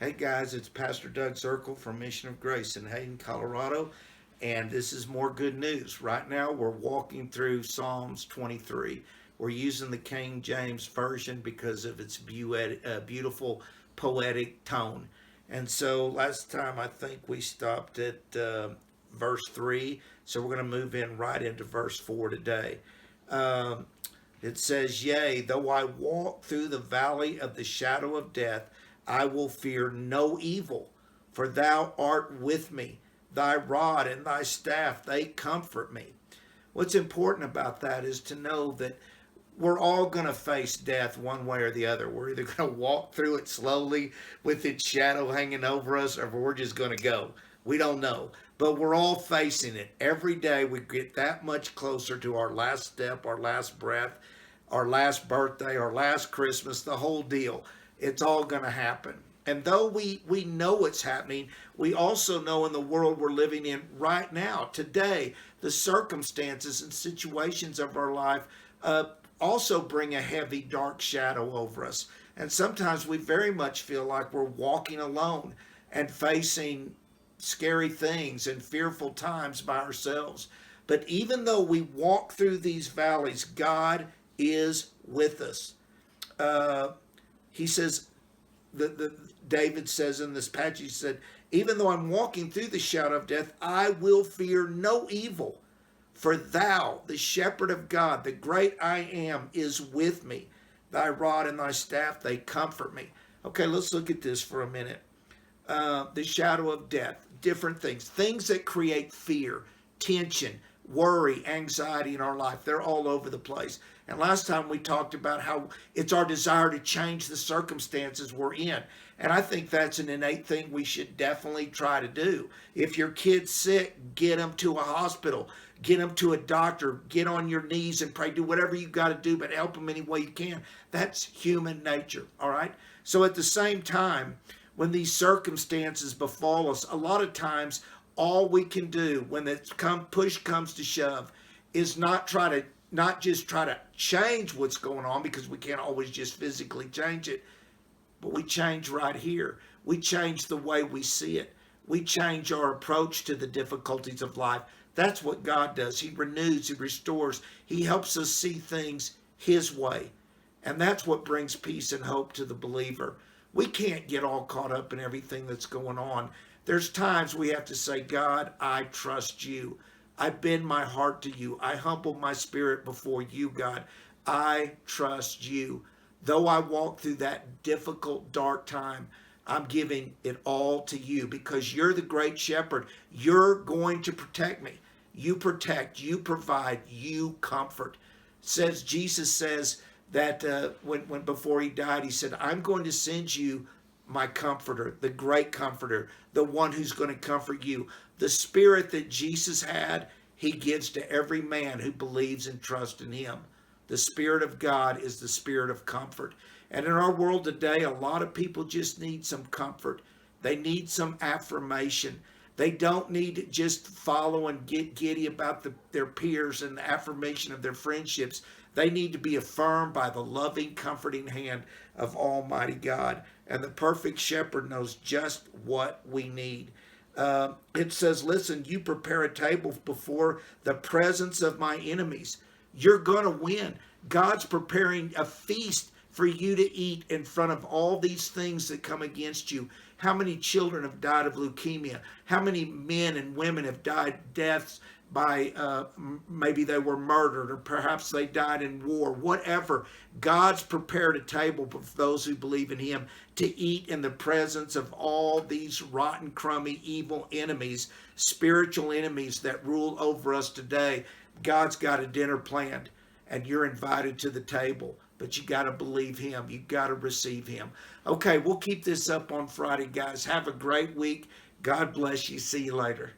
Hey guys, it's Pastor Doug Zirkle from Mission of Grace in Hayden, Colorado, and this is more good news. Right now, we're walking through Psalms 23. We're using the King James Version because of its beautiful poetic tone. And so last time I think we stopped at verse 3, so we're going to move in right into verse 4 today. Um, it says, Yea, though I walk through the valley of the shadow of death, I will fear no evil, for thou art with me. Thy rod and thy staff, they comfort me. What's important about that is to know that we're all going to face death one way or the other. We're either going to walk through it slowly with its shadow hanging over us, or we're just going to go. We don't know. But we're all facing it. Every day we get that much closer to our last step, our last breath, our last birthday, our last Christmas, the whole deal. It's all going to happen. And though we know it's happening, we also know in the world we're living in right now, today, the circumstances and situations of our life also bring a heavy, dark shadow over us. And sometimes we very much feel like we're walking alone and facing scary things and fearful times by ourselves. But even though we walk through these valleys, God is with us. He says, David says in this passage, he said, even though I'm walking through the shadow of death, I will fear no evil. For thou, the shepherd of God, the great I am, is with me. Thy rod and thy staff, they comfort me. Okay, let's look at this for a minute. The shadow of death, different things that create fear, tension, worry, anxiety in our life. They're all over the place. And last time we talked about how it's our desire to change the circumstances we're in. And I think that's an innate thing we should definitely try to do. If your kid's sick, get them to a hospital, get them to a doctor, get on your knees and pray, do whatever you got to do, but help them any way you can. That's human nature, all right? So at the same time, when these circumstances befall us, a lot of times all we can do when push comes to shove is not just try to change what's going on, because we can't always just physically change it, but we change right here. We change the way we see it. We change our approach to the difficulties of life. That's what God does. He renews, He restores, He helps us see things His way. And that's what brings peace and hope to the believer. We can't get all caught up in everything that's going on. There's times we have to say, God, I trust you. I bend my heart to you. I humble my spirit before you, God. I trust you. Though I walk through that difficult, dark time, I'm giving it all to you because you're the great shepherd. You're going to protect me. You protect, you provide, you comfort. Jesus says that when before he died, he said, I'm going to send you my comforter, the great comforter, the one who's going to comfort you. The spirit that Jesus had, he gives to every man who believes and trusts in him. The Spirit of God is the spirit of comfort. And in our world today, a lot of people just need some comfort. They need some affirmation. They don't need to just follow and get giddy about their peers and the affirmation of their friendships. They need to be affirmed by the loving, comforting hand of Almighty God. And the perfect shepherd knows just what we need. It says, listen, you prepare a table before the presence of my enemies. You're going to win. God's preparing a feast for you to eat in front of all these things that come against you. How many children have died of leukemia? How many men and women have died deaths by maybe they were murdered, or perhaps they died in war, whatever. God's prepared a table for those who believe in him to eat in the presence of all these rotten, crummy, evil enemies, spiritual enemies that rule over us today. God's got a dinner planned, and you're invited to the table, but you got to believe him. You got to receive him. Okay, we'll keep this up on Friday, guys. Have a great week. God bless you. See you later.